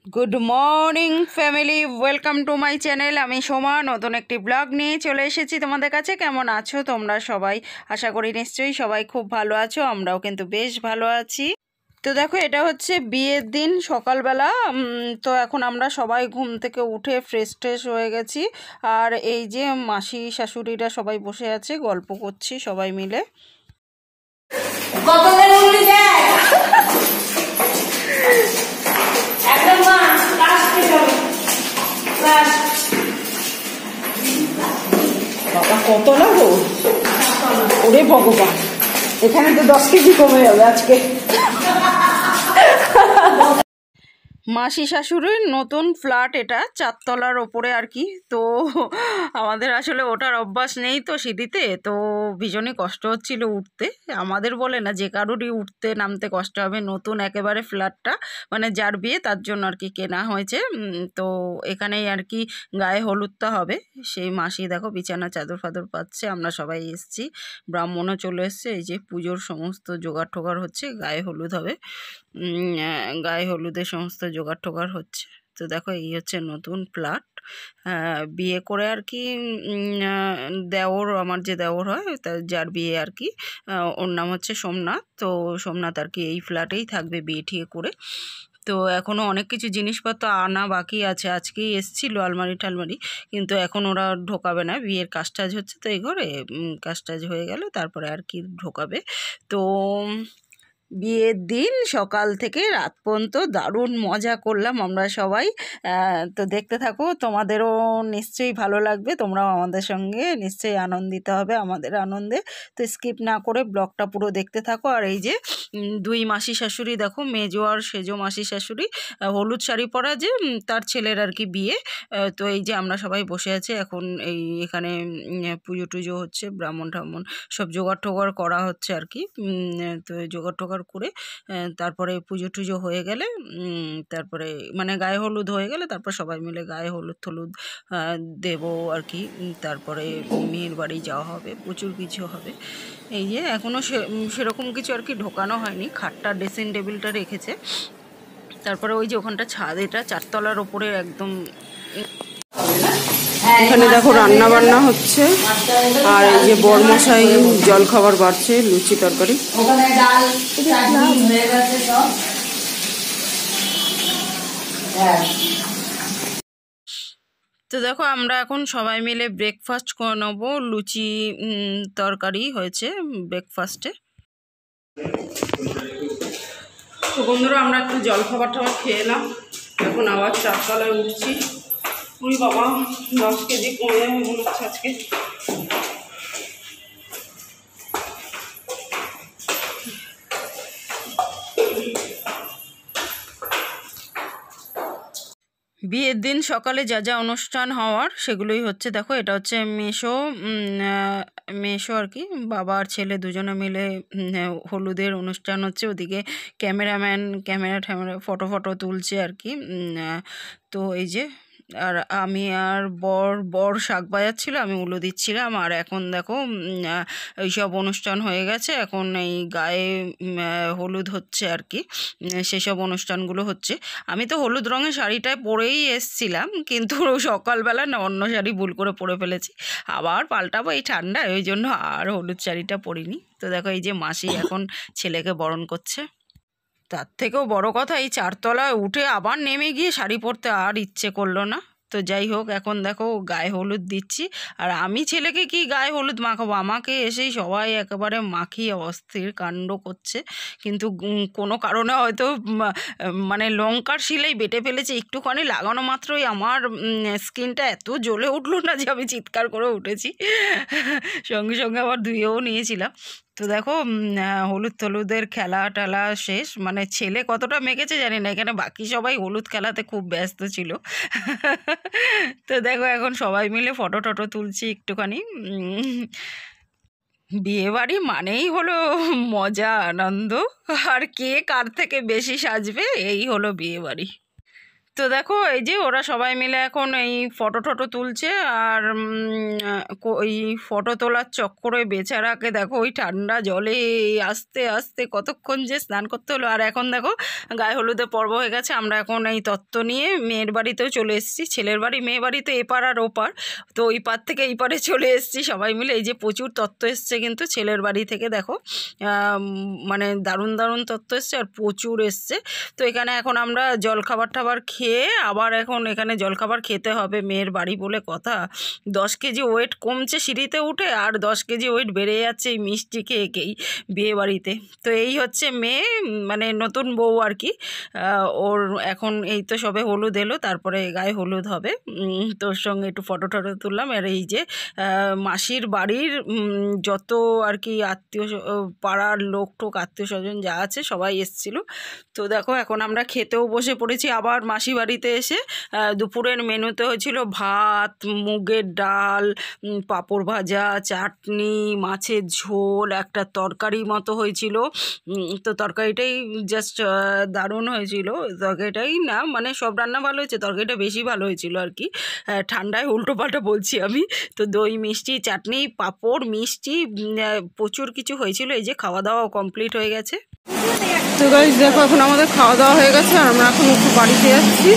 Good morning family, welcome to my channel. আমি সোমা নতুন একটি ব্লগ নিয়ে চলে এসেছি তোমাদের কাছে। কেমন আছো তোমরা সবাই? আশা করি নিশ্চয়ই সবাই খুব ভালো আছো, আমরাও কিন্তু বেশ ভালো আছি। তো দেখো, এটা হচ্ছে বিয়ের দিন সকালবেলা। তো এখন আমরা সবাই ঘুম থেকে উঠে ফ্রেশ ট্রেশ হয়ে গেছি। আর এই যে মাসি শাশুড়িরা সবাই বসে আছে, গল্প করছি সবাই মিলে। বাবা কত লাগো, ওরে ভগবান, এখানে তো 10 কেজি কমে যাবে আজকে। মাসি শাশুড়ির নতুন ফ্ল্যাট, এটা 4 তলার ওপরে আর কি। তো আমাদের আসলে ওঠার অভ্যাস নেই তো সিঁড়িতে, তো ভীষণই কষ্ট হচ্ছিল উঠতে। আমাদের বলে না, যে কারোরই উঠতে নামতে কষ্ট হবে। নতুন একেবারে ফ্ল্যাটটা, মানে যার বিয়ে তার জন্য আর কি কেনা হয়েছে। তো এখানেই আর কি গায়ে হলুদটা হবে। সেই মাসি দেখো বিছানা চাদর ফাদর পাচ্ছে, আমরা সবাই এসছি, ব্রাহ্মণও চলে এসছে। এই যে পুজোর সমস্ত জোগাড় টোগাড় হচ্ছে, গায়ে হলুদ হবে। গায়ে হলুদের সমস্ত জোগাড় টোগাড় হচ্ছে। তো দেখো, এই হচ্ছে নতুন ফ্ল্যাট। বিয়ে করে আর কি দেওর, আমার যে দেওর হয় তার, যার বিয়ে আর কি, ওর নাম হচ্ছে সোমনাথ। তো সোমনাথ আর কি এই ফ্ল্যাটেই থাকবে বিয়ে ঠিয়ে করে। তো এখনও অনেক কিছু জিনিসপত্র আনা বাকি আছে। আজকেই এসছিল আলমারি টালমারি, কিন্তু এখন ওরা ঢোকাবে না, বিয়ের কাজ টাজ হচ্ছে তো এই ঘরে। কাজ টাজ হয়ে গেলে তারপরে আর কি ঢোকাবে। তো বিয়ের দিন সকাল থেকে রাত পর্যন্ত দারুণ মজা করলাম আমরা সবাই। তো দেখতে থাকো, তোমাদেরও নিশ্চয়ই ভালো লাগবে, তোমরাও আমাদের সঙ্গে নিশ্চয়ই আনন্দিত হবে আমাদের আনন্দে। তো স্কিপ না করে ব্লগটা পুরো দেখতে থাকো। আর এই যে দুই মাসি শাশুড়ি দেখো, মেজো আর সেজো মাসি শাশুড়ি, হলুদ শাড়ি পরা, যে তার ছেলের আর কি বিয়ে। তো এই যে আমরা সবাই বসে আছি এখন, এখানে পুজো টুজো হচ্ছে, ব্রাহ্মণ টাহ্মণ সব জোগাড় টোগাড় করা হচ্ছে আর কি। তো জোগাড় টোগাড় করে তারপরে পুজো টুজো হয়ে গেলে, তারপরে মানে গায়ে হলুদ হয়ে গেলে তারপর সবাই মিলে গায়ে হলুদ টলুদ দেবো আর কি। তারপরে মেয়ের বাড়ি যাওয়া হবে, প্রচুর কিছু হবে। এই যে এখনও সেরকম কিছু আর কি ঢোকানো হয়নি, খাটটা ড্রেসিং টেবিলটা রেখেছে। তারপরে ওই যে ওখানটা ছাদ, এটা 4 তলার ওপরে একদম। এখানে দেখো রান্না বান্না হচ্ছে, আর এই যে বরমশাই জল খাবার বাড়ছে, লুচি তরকারি। তো দেখো, আমরা এখন সবাই মিলে ব্রেকফাস্ট করে নেবো। লুচি তরকারি হয়েছে ব্রেকফাস্টে। তো বন্ধুরা, আমরা একটু জল খাবার টাবার খেয়ে এলাম, এখন আবার 4 তলায় উঠছি। ওই বাবা, 10 কেজি কমে যাবে মনে হচ্ছে আজকে। বিয়ের দিন সকালে যা যা অনুষ্ঠান হওয়ার সেগুলোই হচ্ছে। দেখো, এটা হচ্ছে মেশো আর কি, বাবা আর ছেলে দুজনে মিলে হলুদের অনুষ্ঠান হচ্ছে। ওদিকে ক্যামেরাম্যান ক্যামেরা ফটো ফটো তুলছে আর কি। তো এই যে, আর আমি আর বর শাক বাজাচ্ছিল, আমি উলো দিচ্ছিলাম। আর এখন দেখো এইসব অনুষ্ঠান হয়ে গেছে, এখন এই গায়ে হলুদ হচ্ছে আর কি, সেসব অনুষ্ঠানগুলো হচ্ছে। আমি তো হলুদ রঙের শাড়িটায় পরেই এসছিলাম, কিন্তু সকালবেলা না অন্য শাড়ি ভুল করে পরে ফেলেছি, আবার পাল্টাবো এই ঠান্ডায়, ওই জন্য আর হলুদ শাড়িটা পরিনি। তো দেখো, এই যে মাসি এখন ছেলেকে বরণ করছে। তার থেকেও বড় কথা, এই 4 তলায় উঠে আবার নেমে গিয়ে শাড়ি পরতে আর ইচ্ছে করলো না। তো যাই হোক, এখন দেখো গায়ে হলুদ দিচ্ছি। আর আমি ছেলেকে কি গায়ে হলুদ মাখাবো, আমাকে এসেই সবাই একেবারে মাখিয়ে অস্থির কাণ্ড করছে। কিন্তু কোনো কারণে হয়তো মানে লঙ্কার শিলেই বেটে ফেলেছে, একটুখানি লাগানো মাত্রই আমার স্কিনটা এত জ্বলে উঠলো না যে আমি চিৎকার করে উঠেছি। সঙ্গে সঙ্গে আবার ধুয়েও নিয়েছিলাম। তো দেখো, হলুদ টলুদের খেলা টেলা শেষ, মানে ছেলে কতটা মেখেছে জানি না, এখানে বাকি সবাই হলুদ খেলাতে খুব ব্যস্ত ছিল। তো দেখো, এখন সবাই মিলে ফটো টটো তুলছি একটুখানি। বিয়ে বাড়ি মানেই হলো মজা আনন্দ, আর কে কার থেকে বেশি সাজবে, এই হলো বিয়ে বাড়ি। তো দেখো এই যে ওরা সবাই মিলে এখন এই ফটো টটো তুলছে। আর ওই ফটো তোলার চক্করে বেচারাকে দেখো ওই ঠান্ডা জলে আস্তে আস্তে কতক্ষণ যে স্নান করতে হলো। আর এখন দেখো গায়ে হলুদের পর্ব হয়ে গেছে, আমরা এখন এই তত্ত্ব নিয়ে মেয়ের বাড়িতেও চলে এসেছি। ছেলের বাড়ি মেয়ে বাড়ি তো এপার আর ওপার, তো ওই পার থেকে এই পারে চলে এসেছি সবাই মিলে। এই যে প্রচুর তত্ত্ব এসছে কিন্তু ছেলের বাড়ি থেকে দেখো, মানে দারুণ দারুণ তত্ত্ব এসছে আর প্রচুর এসছে। তো এখানে এখন আমরা জলখাবার টাবার খেয়ে আবার এখন এখানে জলখাবার খেতে হবে, মেয়ের বাড়ি বলে কথা। 10 কেজি ওয়েট কমছে সিঁড়িতে উঠে, আর 10 কেজি ওয়েট বেড়ে যাচ্ছে এই মিষ্টি খেয়েই বিয়ে বাড়িতে। তো এই হচ্ছে মেয়ে, মানে নতুন বউ আর কি। ওর এখন এই তো সবে হলুদ এলো, তারপরে গায়ে হলুদ হবে। তোর সঙ্গে একটু ফটো টটো তুললাম। আর এই যে মাসির বাড়ির যত আর কি আত্মীয় পাড়ার লোক টোক আত্মীয় স্বজন যা আছে সবাই এসছিল। তো দেখো এখন আমরা খেতেও বসে পড়েছি আবার মাসি বাড়িতে এসে। দুপুরের মেনুতে হয়েছিল ভাত, মুগের ডাল, পাঁপড় ভাজা, চাটনি, মাছের ঝোল, একটা তরকারি মতো হয়েছিল। তো তরকারিটাই জাস্ট দারুণ হয়েছিল। তরকারিটাই না, মানে সব রান্না ভালো হয়েছে, তরকারিটা বেশি ভালো হয়েছিল আর কি। ঠান্ডায় উল্টো পাল্টা বলছি আমি। তো দই মিষ্টি চাটনি পাঁপড় মিষ্টি প্রচুর কিছু হয়েছিল। এই যে খাওয়া দাওয়া কমপ্লিট হয়ে গেছে। তো গাইস দেখো এখন আমাদের খাওয়া দাওয়া হয়ে গেছে, আর আমরা এখন একটু বাড়িতে যাচ্ছি।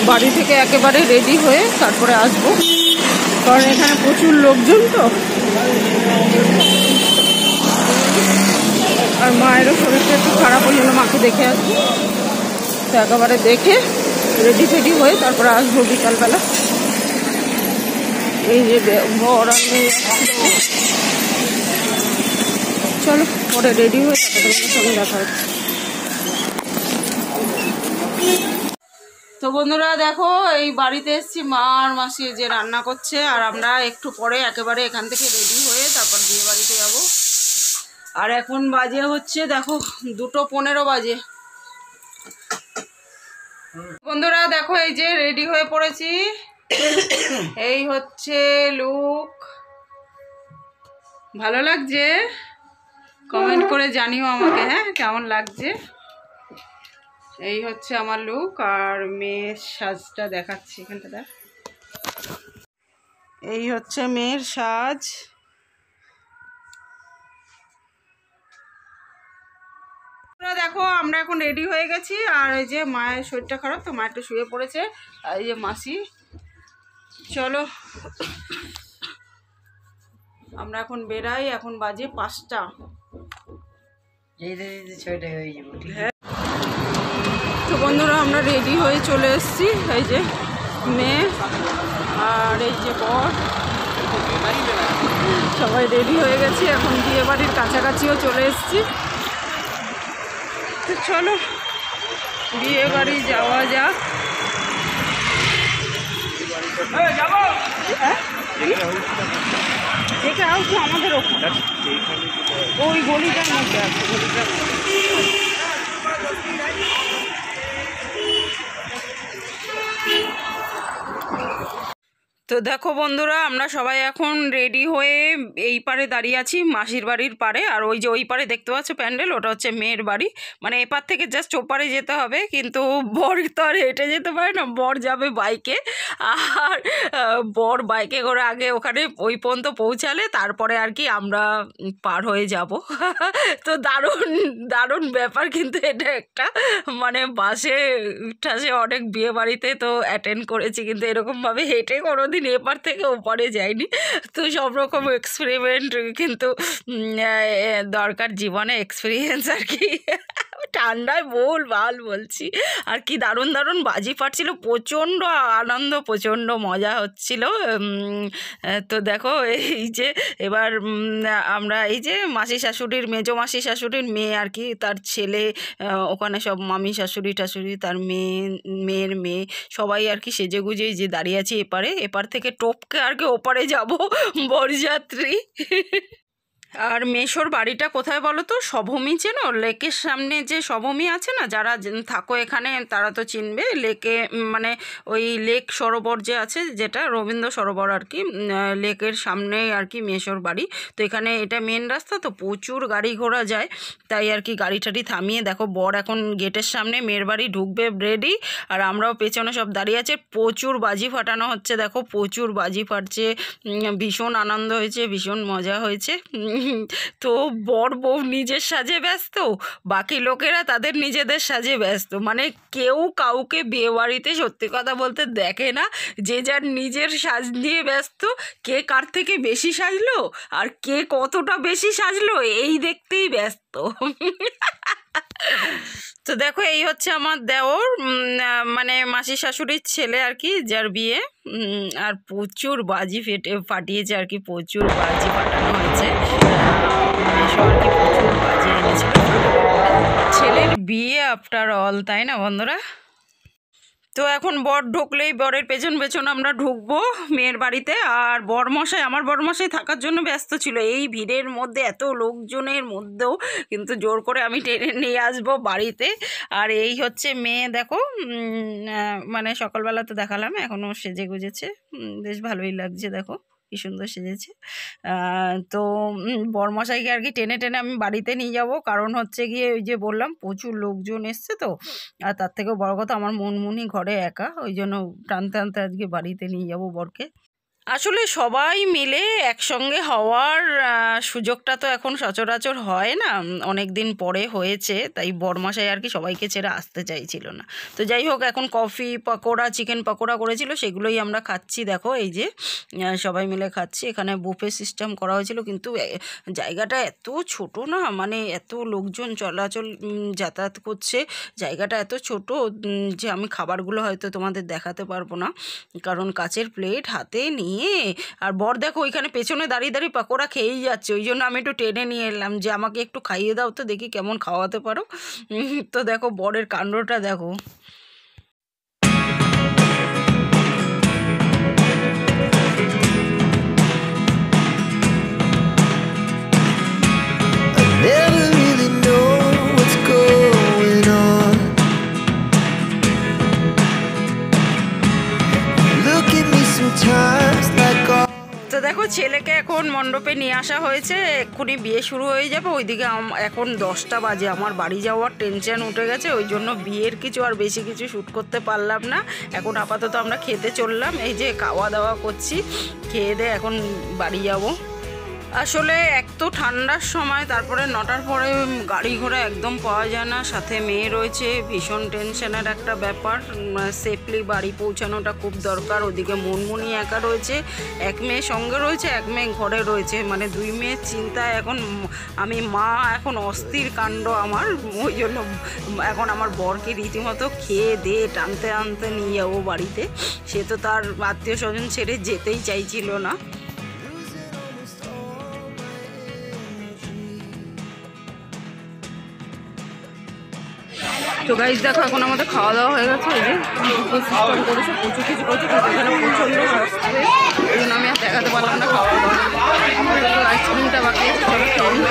বাড়ি থেকে একেবারে রেডি হয়ে তারপরে আসবো, কারণ এখানে প্রচুর লোকজন তো। আর মায়েরও শরীরটা একটু খারাপ হয়ে গেল, মাকে দেখে আসবো। তো একেবারে দেখে রেডি ফেডি হয়ে তারপরে আসবো বিকালবেলা। এই যে বর আর মেয়ে, চলো পরে রেডি হয়ে তারপরে সঙ্গে দেখা হচ্ছে। তো বন্ধুরা দেখো এই বাড়িতে এসেছি, মা আর মাসি যে রান্না করছে, আর আমরা একটু পরে একেবারে এখান থেকে রেডি হয়ে তারপর বিয়ে বাড়িতে যাব। আর এখন বাজে হচ্ছে দেখো 2:15 বাজে। বন্ধুরা দেখো এই যে রেডি হয়ে পড়েছি, এই হচ্ছে লুক। ভালো লাগছে? কমেন্ট করে জানিও আমাকে, হ্যাঁ কেমন লাগছে। এই হচ্ছে আমার লুক, আর মেয়ের সাজটা দেখাচ্ছি এখানটা দেখ। এই হচ্ছে মেয়ের সাজ। দেখো আমরা এখন রেডি হয়ে গেছি, আর এই যে মায়ের শরীরটা খারাপ তো মা একটু শুয়ে পড়েছে। আর এই যে মাসি, চলো আমরা এখন বেরাই। এখন বাজে 5টা। তো বন্ধুরা আমরা রেডি হয়ে চলে এসেছি। এই যে মেয়ে আর এই যে বর, সবাই রেডি হয়ে গেছি। এখন বিয়ে বাড়ির কাছাকাছিও চলে এসেছি। তো চলো বিয়ে বাড়ি যাওয়া যাক। দেখে আসবো আমাদের ওখানে, ওই গলিটার মধ্যে আছে, গলিটার মধ্যে। তো দেখো বন্ধুরা আমরা সবাই এখন রেডি হয়ে এই পারে দাঁড়িয়ে আছি, মাসির বাড়ির পারে। আর ওই যে ওই পারে দেখতে পাচ্ছ প্যান্ডেল, ওটা হচ্ছে মেয়ের বাড়ি। মানে এপার থেকে জাস্ট ওপারে যেতে হবে, কিন্তু বর তো আর হেঁটে যেতে পারে না, বর যাবে বাইকে। আর বর বাইকে করে আগে ওখানে ওই পর্যন্ত পৌঁছালে তারপরে আর কি আমরা পার হয়ে যাব। তো দারুণ দারুণ ব্যাপার কিন্তু এটা একটা, মানে বাসে ঠাসে অনেক বিয়ে বাড়িতে তো অ্যাটেন্ড করেছি, কিন্তু এরকমভাবে হেঁটে কোনোদিন এপার থেকে ওপারে যায়নি। তো সব রকম এক্সপেরিমেন্ট কিন্তু দরকার জীবনে, এক্সপিরিয়েন্স আর কি। ঠান্ডায় ভাল বলছি। আর কি দারুণ দারুণ বাজি ফাটছিল, প্রচণ্ড আনন্দ, প্রচণ্ড মজা হচ্ছিল। তো দেখো এই যে এবার আমরা এই যে মাসি শাশুড়ির, মেজো মাসি শাশুড়ির মেয়ে আর কি, তার ছেলে, ওখানে সব মামি শাশুড়ি টাশুড়ি, তার মেয়ের মেয়ে সবাই আর কি সেজে গুজে যে দাঁড়িয়ে আছি এপারে। এপার থেকে টপকে আর কি ওপারে যাব বরযাত্রী। আর মেশোর বাড়িটা কোথায় বলো তো? সভূমি, চেনো? লেকের সামনে যে সভূমি আছে না, যারা থাকো এখানে তারা তো চিনবে। লেকে মানে ওই লেক সরোবর যে আছে, যেটা রবীন্দ্র সরোবর আর কি, লেকের সামনে আর কি মেশোর বাড়ি। তো এখানে এটা মেন রাস্তা, তো প্রচুর গাড়ি ঘোড়া যায়, তাই আর কি গাড়ি টাড়ি থামিয়ে দেখো বর এখন গেটের সামনে মেয়ের বাড়ি ঢুকবে রেডি, আর আমরাও পেছনে সব দাঁড়িয়ে আছে। প্রচুর বাজি ফাটানো হচ্ছে, দেখো প্রচুর বাজি ফাটছে, ভীষণ আনন্দ হয়েছে, ভীষণ মজা হয়েছে। তো বর বউ নিজের সাজে ব্যস্ত, বাকি লোকেরা তাদের নিজেদের সাজে ব্যস্ত, মানে কেউ কাউকে বিয়েবাড়িতে সত্যি কথা বলতে দেখে না, যে যার নিজের সাজ নিয়ে ব্যস্ত। কে কার থেকে বেশি সাজলো আর কে কতটা বেশি সাজলো এই দেখতেই ব্যস্ত। তো দেখো এই হচ্ছে আমার দেওর, মানে মাসি শাশুড়ির ছেলে আর কি, যার বিয়ে। আর প্রচুর বাজি ফাটিয়েছে আর কি, প্রচুর বাজি ফাটানো হয়েছে। এসব আর কি প্রচুর বাজি এনেছিল। ছেলের বিয়ে আফটার অল, তাই না বন্ধুরা? তো এখন বর ঢুকলেই বরের পেছন পেছন আমরা ঢুকবো মেয়ের বাড়িতে। আর আমার বরমশাই থাকার জন্য ব্যস্ত ছিল এই ভিড়ের মধ্যে, এত লোকজনের মধ্যেও কিন্তু জোর করে আমি টেনে নিয়ে আসবো বাড়িতে। আর এই হচ্ছে মেয়ে, দেখো মানে সকালবেলা তো দেখালাম, এখনও সেজে গুজেছে, বেশ ভালোই লাগছে, দেখো কি সুন্দর সেজেছে। তো বরমশাইকে আর কি টেনে টেনে আমি বাড়িতে নিয়ে যাব, কারণ হচ্ছে গিয়ে ওই যে বললাম প্রচুর লোকজন এসছে তো, আর তার থেকেও বড় কথা আমার মনমুনি ঘরে একা, ওই জন্য টানতে টানতে আজকে বাড়িতে নিয়ে যাব বরকে। আসলে সবাই মিলে একসঙ্গে হওয়ার সুযোগটা তো এখন সচরাচর হয় না, অনেক দিন পরে হয়েছে, তাই বরমশাই আর কি সবাইকে ছেড়ে আসতে চাইছিল না। তো যাই হোক, এখন কফি পকোড়া, চিকেন পকোড়া করেছিল, সেগুলোই আমরা খাচ্ছি। দেখো এই যে সবাই মিলে খাচ্ছি, এখানে বুফে সিস্টেম করা হয়েছিল, কিন্তু জায়গাটা এত ছোট না, মানে এত লোকজন চলাচল যাতায়াত করছে, জায়গাটা এত ছোট যে আমি খাবারগুলো হয়তো তোমাদের দেখাতে পারবো না, কারণ কাচের প্লেট হাতে নিয়ে। আর বর দেখো ওইখানে পেছনে দাঁড়িয়ে দাঁড়িয়ে পাকোড়া খেয়েই যাচ্ছে, ওই জন্য আমি একটু টেনে নিয়ে এলাম যে আমাকে একটু খাইয়ে দাও তো, দেখি কেমন খাওয়াতে পারো। তো দেখো বরের কাণ্ডটা দেখো। তো দেখো ছেলেকে এখন মণ্ডপে নিয়ে আসা হয়েছে, এক্ষুনি বিয়ে শুরু হয়ে যাবে। ওইদিকে এখন 10টা বাজে, আমার বাড়ি যাওয়ার টেনশন উঠে গেছে, ওই জন্য বিয়ের কিছু আর বেশি কিছু শ্যুট করতে পারলাম না। এখন আপাতত আমরা খেতে চললাম, এই যে খাওয়া দাওয়া করছি, খেয়ে দিয়ে এখন বাড়ি যাবো। আসলে এক তো ঠান্ডার সময়, তারপরে 9টার পরে গাড়ি ঘোড়া একদম পাওয়া যায় না, সাথে মেয়ে রয়েছে, ভীষণ টেনশনের একটা ব্যাপার, সেফলি বাড়ি পৌঁছানোটা খুব দরকার। ওদিকে মনমুনি একা রয়েছে, এক মেয়ে সঙ্গে রয়েছে, এক মেয়ে ঘরে রয়েছে, মানে 2 মেয়ের চিন্তায় এখন আমি মা, এখন অস্থির কাণ্ড আমার, ওই জন্য এখন আমার বরকে রীতিমতো খেয়ে দিয়ে টানতে আনতে নিয়ে যাবো বাড়িতে। সে তো তার আত্মীয় স্বজন ছেড়ে যেতেই চাইছিল না। তো গাইজ দেখো এখন আমাদের খাওয়া দাওয়া হয়ে গেছে, এই যে সিস্টেম করেছে, প্রচুর কিছু করেছে, এখানে প্রচণ্ড আসছে, ওই জন্য আমি আর দেখাতে পারলাম না খাওয়া দাওয়া। আমাদের তো আইসক্রিমটা বাকি আছে, চলো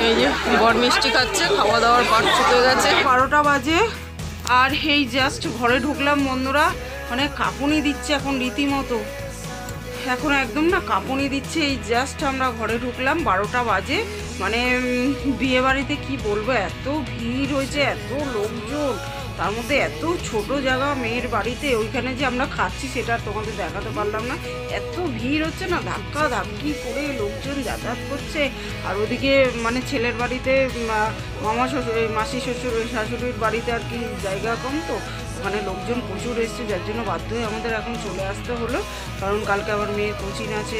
এই যে বর মিষ্টি খাচ্ছে, খাওয়া দাওয়ার পাট চুকে গেছে, 12টা বাজে। আর এই জাস্ট ঘরে ঢুকলাম বন্ধুরা, মানে কাঁপুনি দিচ্ছে এখন রীতিমতো, এখন একদম না কাঁপুনি দিচ্ছে। এই জাস্ট আমরা ঘরে ঢুকলাম, 12টা বাজে, মানে বিয়ে বাড়িতে কী বলবো, এত ভিড় হয়েছে, এত লোকজন, তার মধ্যে এত ছোট জায়গা মেয়ের বাড়িতে, ওইখানে যে আমরা খাচ্ছি সেটা তোমাদের দেখাতে পারলাম না, এত ভিড় হচ্ছে না, ধাক্কা ধাক্কি করে লোকজন যাতায়াত করছে। আর ওদিকে মানে ছেলের বাড়িতে মামা শ্বশুর, মাসি শ্বশুর, শাশুড়ির বাড়িতে আর কি জায়গা কম, তো ওখানে লোকজন প্রচুর এসছে, যার জন্য বাধ্য হয়ে আমাদের এখন চলে আসতে হলো, কারণ কালকে আবার মেয়ের কোচিং আছে,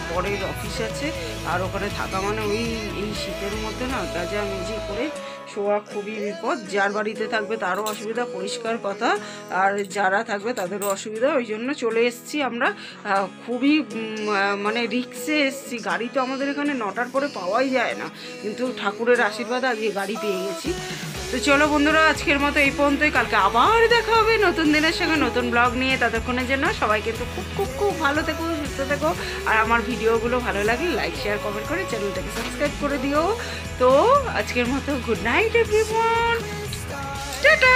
বরের অফিস আছে, আর ওখানে থাকা মানে ওই এই শীতের মধ্যে না গাজা মেজি করে শোয়া খুবই বিপদ, যার বাড়িতে থাকবে তারও অসুবিধা, পরিষ্কার কথা, আর যারা থাকবে তাদেরও অসুবিধা। ওই জন্য চলে এসেছি আমরা, খুবই মানে রিক্সে এসেছি। গাড়ি তো আমাদের এখানে 9টার পরে পাওয়াই যায় না, কিন্তু ঠাকুরের আশীর্বাদ আজকে গাড়ি পেয়ে গেছি। তো চলো বন্ধুরা, আজকের মতো এই পর্যন্তই। কালকে আবার দেখা হবে নতুন দিনের সঙ্গে নতুন ব্লগ নিয়ে। ততক্ষণের জন্য সবাই কিন্তু খুব খুব খুব ভালো থেকো, সুস্থ থেকো। আর আমার ভিডিওগুলো ভালো লাগলে লাইক শেয়ার কমেন্ট করে চ্যানেলটাকে সাবস্ক্রাইব করে দিও। তো আজকের মতো গুড নাইট এভরিওয়ান, টাটা।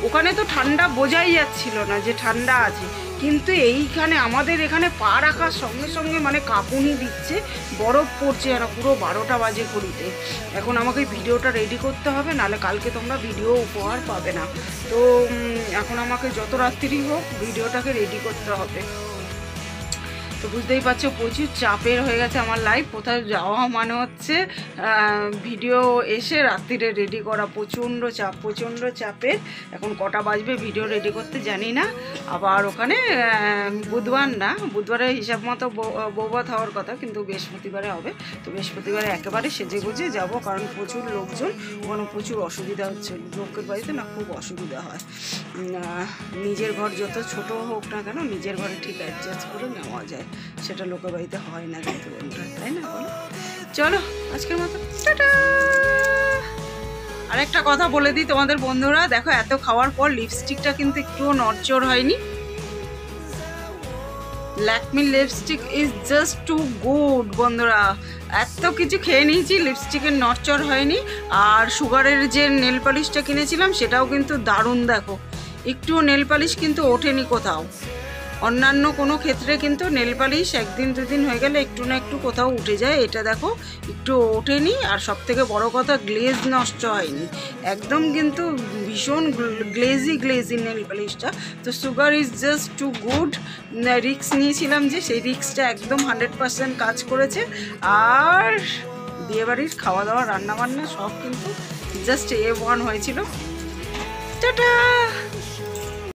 ওখানে তো ঠান্ডা বোঝাই যাচ্ছিল না যে ঠান্ডা আছে, কিন্তু এইখানে আমাদের এখানে পা রাখার সঙ্গে সঙ্গে মানে কাঁপুনি দিচ্ছে, বরফ পড়ছে যেন পুরো 12টা বাজে ঘড়িতে। এখন আমাকে ভিডিওটা রেডি করতে হবে, নাহলে কালকে তোমরা ভিডিও উপহার পাবে না। তো এখন আমাকে যত রাত্রি হোক ভিডিওটাকে রেডি করতে হবে। তো বুঝতেই পারছো প্রচুর চাপের হয়ে গেছে আমার লাইফ। কোথাও যাওয়া মানে হচ্ছে ভিডিও এসে রাত্রিরে রেডি করা, প্রচণ্ড চাপের। এখন কটা বাজবে ভিডিও রেডি করতে জানি না। আবার ওখানে বুধবারে হিসাব মতো বৌভাত হওয়ার কথা, কিন্তু বৃহস্পতিবারে হবে। তো বৃহস্পতিবারে একেবারে সেজে গুজে যাবো, কারণ প্রচুর লোকজন, ওখানে প্রচুর অসুবিধা হচ্ছে। লোকের বাড়িতে না খুব অসুবিধা হয়। নিজের ঘর যত ছোট হোক না কেন, নিজের ঘরে ঠিক অ্যাডজাস্ট করে নেওয়া যায়, সেটা লোকের বাড়িতে হয় না কিন্তু, তাই না বলো? চলো আজকের মতো টাটা। আরেকটা কথা বলে দিই তোমাদের বন্ধুরা, দেখো এত খাওয়ার পর লিপস্টিকটা কিন্তু একটুও নড়চড় হয়নি। Lakme lipstick is just too good বন্ধুরা। এত কিছু খেয়ে নিয়েছি, লিপস্টিকের নড়চড় হয়নি। আর সুগারের যে নেল পালিশটা কিনেছিলাম সেটাও কিন্তু দারুণ। দেখো একটুও নেল পালিশ কিন্তু ওঠেনি কোথাও। অন্যান্য কোনো ক্ষেত্রে কিন্তু নেল পালিশ 1 দিন 2 দিন হয়ে গেলে একটু না একটু কোথাও উঠে যায়, এটা দেখো একটু ওঠেনি। আর সব থেকে বড়ো কথা, গ্লেজ নষ্ট হয়নি একদম, কিন্তু ভীষণ গ্লেজি নেল পালিশটা। তো sugar is just too good. রিক্স নিয়েছিলাম যে, সেই রিক্সটা একদম 100% কাজ করেছে। আর বিয়েবাড়ির খাওয়া দাওয়া রান্নাবান্না সব কিন্তু জাস্ট A1 হয়েছিল। টাটা।